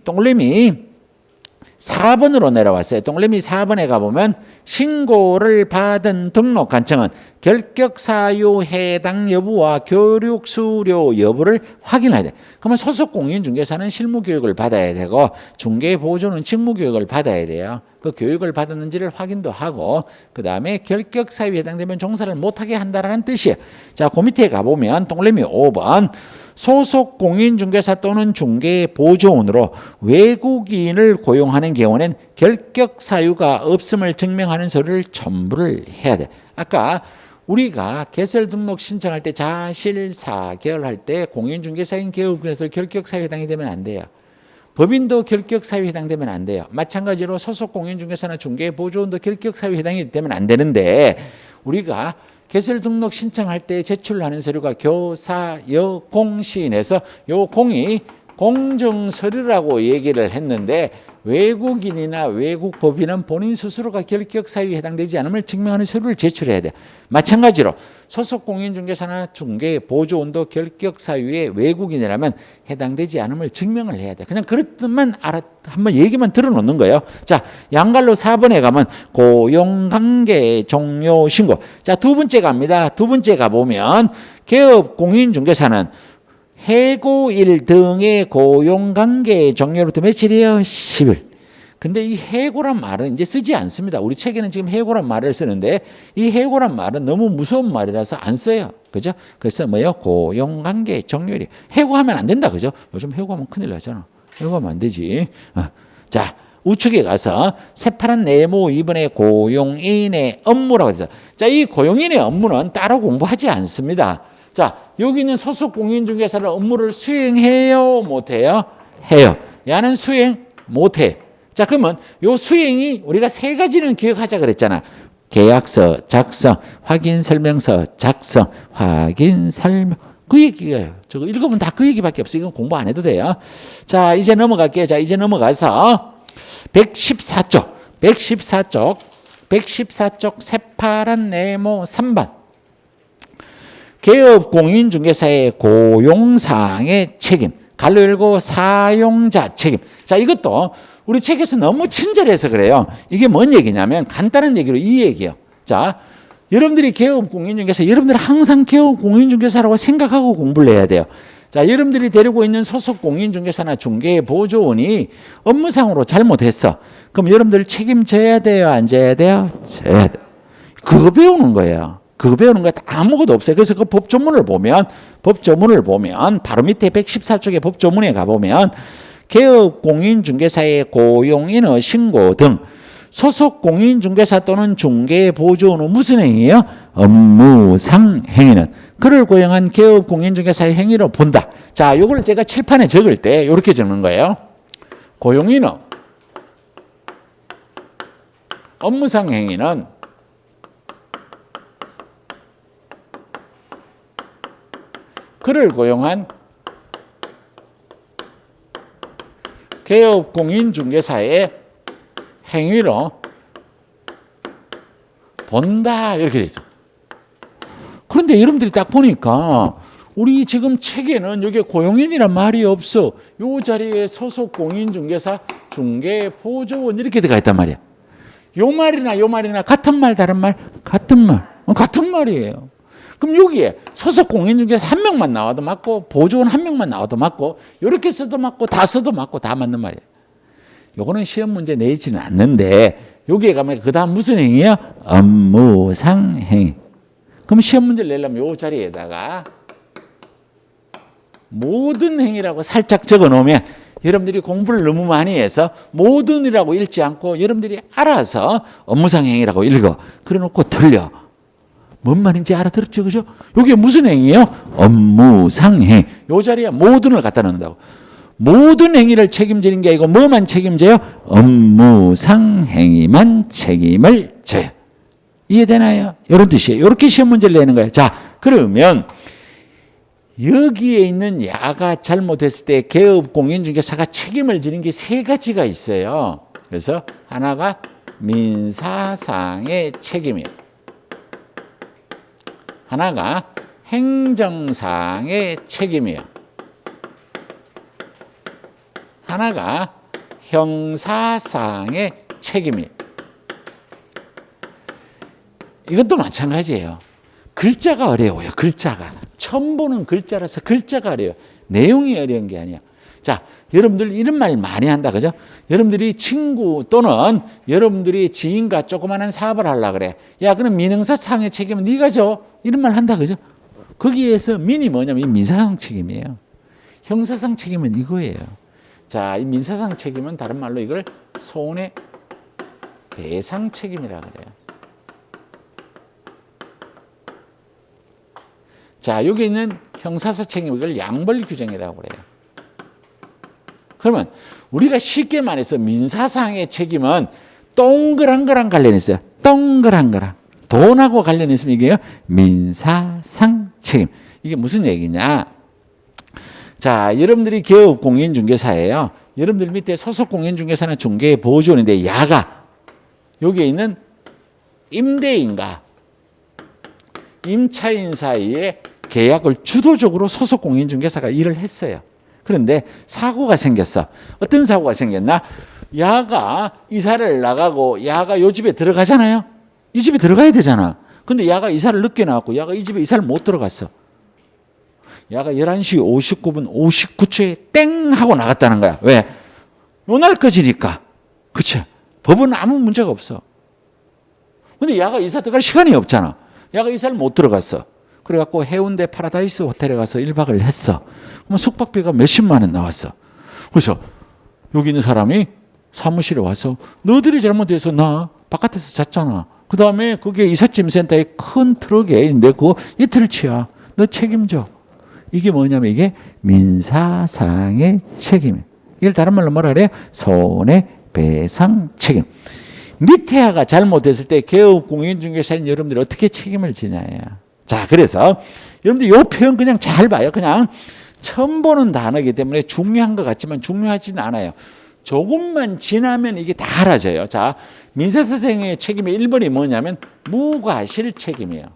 S1: 4번으로 내려왔어요. 동그라미 4번에 가보면 신고를 받은 등록관청은 결격사유 해당 여부와 교육 수료 여부를 확인해야 돼. 그러면 소속 공인중개사는 실무교육을 받아야 되고 중개보조는 직무교육을 받아야 돼요. 그 교육을 받았는지를 확인도 하고 그 다음에 결격사유에 해당되면 종사를 못하게 한다는 뜻이에요. 자, 그 밑에 가보면 동그라미 5번 소속 공인중개사 또는 중개보조원으로 외국인을 고용하는 경우는 결격 사유가 없음을 증명하는 서류를 첨부를 해야 돼. 아까 우리가 개설 등록 신청할 때 자실사결할 때 공인중개사인 개업에서 결격 사유에 해당이 되면 안 돼요. 법인도 결격 사유에 해당되면 안 돼요. 마찬가지로 소속 공인중개사나 중개보조원도 결격 사유에 해당이 되면 안 되는데 우리가 개설 등록 신청할 때 제출하는 서류가 교사여공시인에서 요 공이 공정서류라고 얘기를 했는데 외국인이나 외국 법인은 본인 스스로가 결격 사유에 해당되지 않음을 증명하는 서류를 제출해야 돼요. 마찬가지로 소속 공인중개사나 중개보조원도 결격 사유에 외국인이라면 해당되지 않음을 증명을 해야 돼. 그냥 그렇듯만 한번 얘기만 들어놓는 거예요. 자, 양갈로 4번에 가면 고용관계 종료 신고. 자, 두 번째 갑니다. 두 번째 가보면 개업 공인중개사는 해고일 등의 고용관계 종료로부터 며칠이에요? 10일. 근데 이 해고란 말은 이제 쓰지 않습니다. 우리 책에는 지금 해고란 말을 쓰는데 이 해고란 말은 너무 무서운 말이라서 안 써요. 그죠? 그래서 뭐예요? 고용관계 종료일이. 해고하면 안 된다. 그죠? 요즘 해고하면 큰일 나잖아. 해고하면 안 되지. 자, 우측에 가서 새파란 네모 2번의 고용인의 업무라고 해서 자, 이 고용인의 업무는 따로 공부하지 않습니다. 자, 여기는 소속 공인중개사를 업무를 수행해요? 못해요? 해요. 야는 수행 못해. 자, 그러면 요 수행이 우리가 세 가지는 기억하자 그랬잖아. 계약서 작성, 확인설명서 작성, 확인설명. 그 얘기예요. 저거 읽으면 다 그 얘기밖에 없어요. 이건 공부 안 해도 돼요. 자, 이제 넘어갈게요. 자, 이제 넘어가서 114쪽 새파란 네모 3번. 개업 공인중개사의 고용상의 책임, 갈로 열고 사용자 책임. 자, 이것도 우리 책에서 너무 친절해서 그래요. 이게 뭔 얘기냐면 간단한 얘기로 이 얘기예요. 자, 여러분들이 개업 공인중개사, 여러분들은 항상 개업 공인중개사라고 생각하고 공부를 해야 돼요. 자, 여러분들이 데리고 있는 소속 공인중개사나 중개보조원이 업무상으로 잘못했어. 그럼 여러분들 책임져야 돼요? 안 져야 돼요? 져야 돼요. 그거 배우는 거예요. 그거 배우는 거 아무것도 없어요. 그래서 그 법조문을 보면 바로 밑에 114쪽의 법조문에 가보면 개업 공인중개사의 고용인의 신고 등 소속 공인중개사 또는 중개보조원은 무슨 행위예요? 업무상 행위는 그를 고용한 개업 공인중개사의 행위로 본다. 자, 이걸 제가 칠판에 적을 때 이렇게 적는 거예요. 고용인의 업무상 행위는 그를 고용한 개업 공인중개사의 행위로 본다. 이렇게 돼 있어. 그런데 여러분들이 딱 보니까 우리 지금 책에는 여기 고용인이란 말이 없어. 요 자리에 소속 공인중개사, 중개보조원 이렇게 들어가 있단 말이야. 요 말이나 같은 말 다른 말? 같은 말. 같은 말이에요. 그럼 여기에 소속 공인중개사 한 명만 나와도 맞고 보조원 한 명만 나와도 맞고 이렇게 써도 맞고 다 써도 맞고 다 맞는 말이에요. 요거는 시험 문제 내지는 않는데 여기에 가면 그 다음 무슨 행위야? 업무상 행위. 그럼 시험 문제를 내려면 요 자리에다가 모든 행위라고 살짝 적어 놓으면 여러분들이 공부를 너무 많이 해서 모든이라고 읽지 않고 여러분들이 알아서 업무상 행위라고 읽어. 그래 놓고 틀려. 뭔 말인지 알아들었죠? 그죠? 이게 무슨 행위예요? 업무상 행위. 요 자리에 모든을 갖다 넣는다고. 모든 행위를 책임지는 게 아니고 뭐만 책임져요? 업무상 행위만 책임을 져요. 이해되나요? 이런 뜻이에요. 이렇게 시험 문제를 내는 거예요. 자, 그러면 여기에 있는 야가 잘못했을 때 개업 공인중개사가 책임을 지는 게 세 가지가 있어요. 그래서 하나가 민사상의 책임이에요. 하나가 행정상의 책임이에요. 하나가 형사상의 책임이에요. 이것도 마찬가지예요. 글자가 어려워요. 글자가. 처음 보는 글자라서 글자가 어려워요. 내용이 어려운 게 아니야. 자, 여러분들 이런 말 많이 한다. 그죠? 여러분들이 친구 또는 여러분들이 지인과 조그마한 사업을 하려고 그래. 야, 그럼 민형사상의 책임은 네가 져. 이런 말 한다. 그죠? 거기에서 민이 뭐냐면 민사상 책임이에요. 형사상 책임은 이거예요. 자, 이 민사상 책임은 다른 말로 이걸 손해배상 책임이라고 그래요. 자, 여기 있는 형사상 책임, 이걸 양벌 규정이라고 그래요. 그러면 우리가 쉽게 말해서 민사상의 책임은 동그란 거랑 관련있어요. 동그란 거랑. 돈하고 관련있으면 이게요, 민사상 책임. 이게 무슨 얘기냐? 자, 여러분들이 개업 공인중개사예요. 여러분들 밑에 소속 공인중개사는 중개보조원인데, 야가 여기에 있는 임대인과 임차인 사이에 계약을 주도적으로 소속 공인중개사가 일을 했어요. 그런데 사고가 생겼어. 어떤 사고가 생겼나? 야가 이사를 나가고 야가 요 집에 들어가잖아요. 이 집에 들어가야 되잖아. 근데 야가 이사를 늦게 나왔고 야가 이 집에 이사를 못 들어갔어. 야가 11시 59분 59초에 땡 하고 나갔다는 거야. 왜? 요날 꺼지니까. 그치? 법은 아무 문제가 없어. 근데 야가 이사 들어갈 시간이 없잖아. 야가 이사를 못 들어갔어. 그래갖고 해운대 파라다이스 호텔에 가서 1박을 했어. 그럼 숙박비가 몇십만 원 나왔어. 그래서 여기 있는 사람이 사무실에 와서 너희들이 잘못해서 나 바깥에서 잤잖아. 그 다음에 그게 이삿짐 센터에 큰 트럭에 있는데 그거 이틀치야. 너 책임져. 이게 뭐냐면 이게 민사상의 책임이에요. 이걸 다른 말로 뭐라 그래요? 손해배상 책임. 밑에 하가 잘못했을 때 개업 공인중개사인 여러분들이 어떻게 책임을 지냐예요. 자, 그래서 여러분들 이 표현 그냥 잘 봐요. 그냥 처음 보는 단어이기 때문에 중요한 것 같지만 중요하지는 않아요. 조금만 지나면 이게 다 알아져요. 자, 민사사상의 책임의 1번이 뭐냐면 무과실 책임이에요.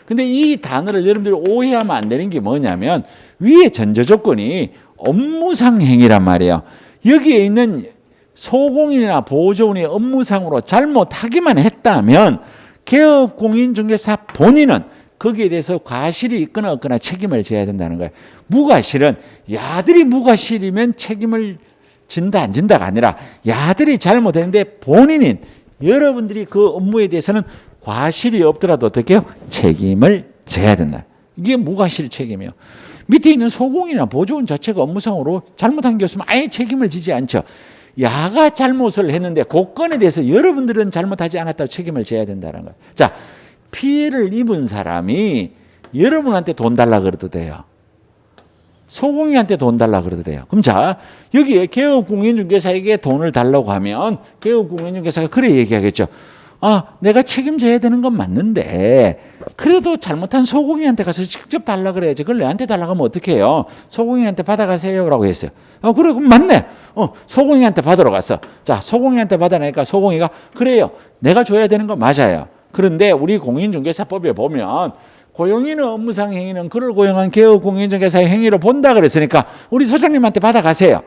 S1: 근데 이 단어를 여러분들이 오해하면 안 되는 게 뭐냐면 위에 전제 조건이 업무상 행위란 말이에요. 여기에 있는 소공인이나 보조원이 업무상으로 잘못하기만 했다면 개업 공인중개사 본인은 거기에 대해서 과실이 있거나 없거나 책임을 져야 된다는 거예요. 무과실은 야들이 무과실이면 책임을 진다 안 진다가 아니라 야들이 잘못했는데 본인인 여러분들이 그 업무에 대해서는 과실이 없더라도 어떻게 해요? 책임을 져야 된다. 이게 무과실 책임이에요. 밑에 있는 소공인이나 보조원 자체가 업무상으로 잘못한 게 없으면 아예 책임을 지지 않죠. 야가 잘못을 했는데 그 건에 대해서 여러분들은 잘못하지 않았다고 책임을 져야 된다는 거예요. 자, 피해를 입은 사람이 여러분한테 돈 달라 그래도 돼요. 소공인한테 돈 달라 그래도 돼요. 그럼 자, 여기에 개업공인중개사에게 돈을 달라고 하면 개업공인중개사가 그래 얘기하겠죠. 아, 내가 책임져야 되는 건 맞는데 그래도 잘못한 소공인한테 가서 직접 달라 그래야지. 그걸 내한테 달라고 하면 어떻게 해요? 소공인한테 받아가세요 라고 했어요. 그래, 그럼 맞네. 소공인한테 받으러 갔어. 자, 소공인한테 받아내니까 소공이가 그래요. 내가 줘야 되는 건 맞아요. 그런데 우리 공인중개사법에 보면 고용인의 업무상 행위는 그를 고용한 개업공인중개사의 행위로 본다 그랬으니까 우리 소장님한테 받아가세요.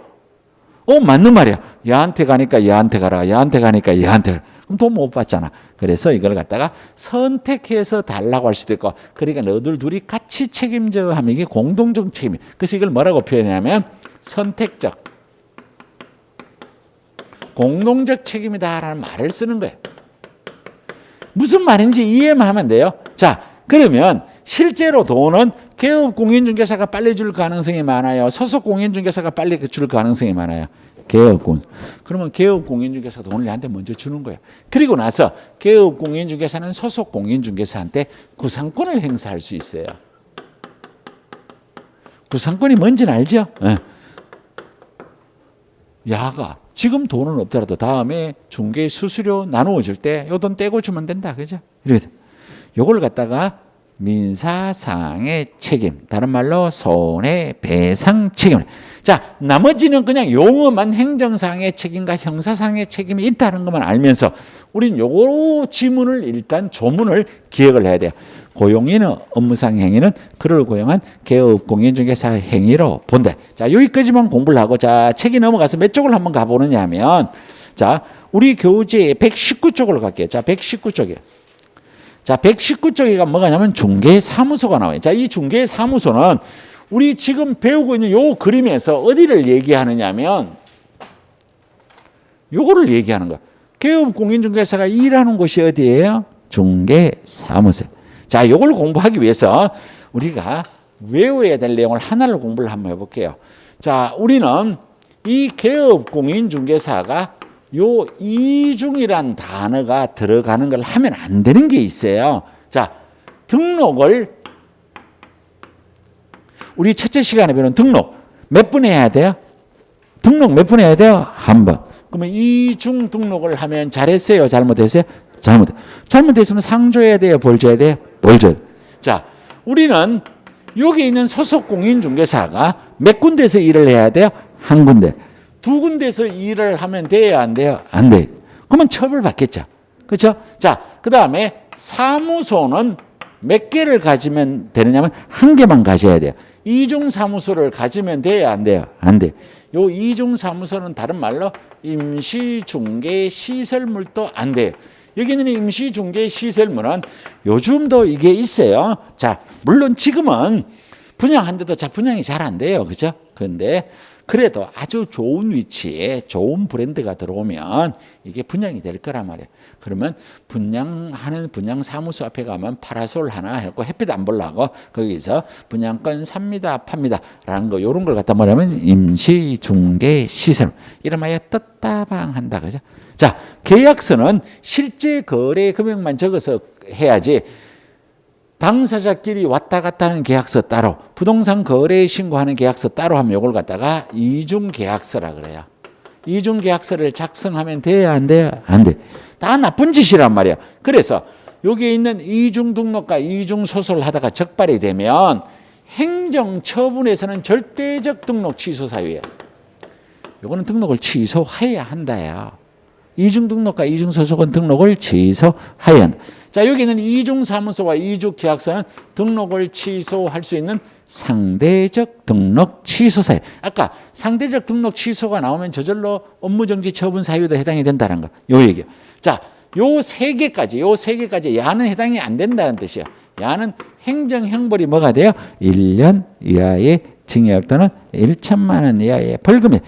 S1: 맞는 말이야. 얘한테 가니까 얘한테 가라. 얘한테 가니까 얘한테 가라. 그럼 돈 못 받잖아. 그래서 이걸 갖다가 선택해서 달라고 할 수도 있고, 그러니까 너들 둘이 같이 책임져 하면 이게 공동적 책임. 그래서 이걸 뭐라고 표현하냐면 선택적, 공동적 책임이다라는 말을 쓰는 거예요. 무슨 말인지 이해만 하면 돼요. 자, 그러면 실제로 돈은 개업 공인중개사가 빨리 줄 가능성이 많아요. 소속 공인중개사가 빨리 줄 가능성이 많아요. 개업공. 그러면 개업공인중개사가 돈을 얘한테 먼저 주는 거예요. 그리고 나서 개업공인중개사는 소속 공인중개사한테 구상권을 행사할 수 있어요. 구상권이 뭔지는 알죠? 야가 지금 돈은 없더라도 다음에 중개 수수료 나누어 줄 때 요 돈 떼고 주면 된다. 그죠? 이렇게. 요걸 갖다가 민사상의 책임, 다른 말로 손해배상 책임. 자, 나머지는 그냥 용어만 행정상의 책임과 형사상의 책임이 있다는 것만 알면서 우리는 요거 지문을 일단 조문을 기억을 해야 돼요. 고용인의 업무상 행위는 그를 고용한 개업 공인중개사 행위로 본다. 자, 여기까지만 공부를 하고, 자, 책이 넘어가서 몇 쪽을 한번 가보느냐 하면, 자, 우리 교재의 119쪽으로 갈게요. 자, 119쪽이에요. 자, 119쪽이가 뭐가냐면 중개사무소가 나와요. 자, 이 중개사무소는 우리 지금 배우고 있는 요 그림에서 어디를 얘기하느냐 하면 요거를 얘기하는 거야. 개업 공인중개사가 일하는 곳이 어디예요? 중개사무소. 자, 요걸 공부하기 위해서 우리가 외워야 될 내용을 하나를 공부를 한번 해볼게요. 자, 우리는 이 개업공인중개사가 요 이중이란 단어가 들어가는 걸 하면 안 되는 게 있어요. 자, 등록을 우리 첫째 시간에 배우는 등록 몇 분 해야 돼요? 등록 몇 분 해야 돼요? 한 번. 그러면 이중 등록을 하면 잘했어요? 잘못했어요? 잘못했으면 상 줘야 돼요? 벌 줘야 돼요? 벌 줘야 돼요. 자, 우리는 여기 있는 소속 공인중개사가 몇 군데서 일을 해야 돼요? 한 군데. 두 군데서 일을 하면 돼요? 안 돼요? 안 돼요. 그러면 처벌받겠죠. 그렇죠? 자, 그 다음에 사무소는 몇 개를 가지면 되느냐면 한 개만 가져야 돼요. 이중 사무소를 가지면 돼요? 안 돼요? 안 돼요. 요 이중 사무소는 다른 말로 임시중개시설물도 안 돼요. 여기는 임시중개시설물은 요즘도 이게 있어요. 자, 물론 지금은 분양한데도 분양이 잘 안 돼요. 그죠? 그런데 그래도 아주 좋은 위치에 좋은 브랜드가 들어오면 이게 분양이 될 거란 말이에요. 그러면 분양하는 분양사무소 앞에 가면 파라솔 하나 해고 햇빛 안 보려고 거기서 분양권 삽니다, 팝니다 라는 거 이런 걸 갖다 말하면 임시중개시설 이름하여 떴다방한다. 그죠? 자, 계약서는 실제 거래 금액만 적어서 해야지 당사자끼리 왔다 갔다 하는 계약서 따로 부동산 거래 신고하는 계약서 따로 하면 이걸 갖다가 이중계약서라 그래요. 이중계약서를 작성하면 돼야 안 돼요? 안 돼. 다 나쁜 짓이란 말이야. 그래서 여기에 있는 이중등록과 이중소송을 하다가 적발이 되면 행정처분에서는 절대적 등록 취소 사유예요. 이거는 등록을 취소해야 한다요. 이중등록과 이중소송은 등록을 취소해야 한다. 자, 여기는 이중사무소와 이중계약서는 등록을 취소할 수 있는 상대적 등록 취소 사유. 아까 상대적 등록 취소가 나오면 저절로 업무정지 처분 사유도 해당이 된다는 거. 요 얘기요. 자, 요 세 개까지 야는 해당이 안 된다는 뜻이에요. 야는 행정형벌이 뭐가 돼요? 1년 이하의 징역 또는 1천만 원 이하의 벌금이.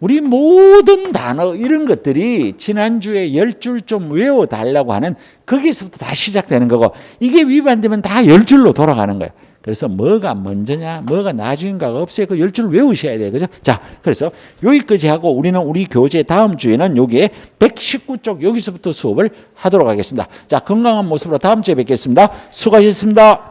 S1: 우리 모든 단어 이런 것들이 지난주에 10줄 좀 외워달라고 하는 거기서부터 다 시작되는 거고 이게 위반되면 다 10줄로 돌아가는 거예요. 그래서 뭐가 먼저냐 뭐가 나중인가가 없어요. 그 10줄 외우셔야 돼요. 그죠? 자, 그래서 여기까지 하고 우리는 우리 교재 다음 주에는 여기에 119쪽 여기서부터 수업을 하도록 하겠습니다. 자, 건강한 모습으로 다음 주에 뵙겠습니다. 수고하셨습니다.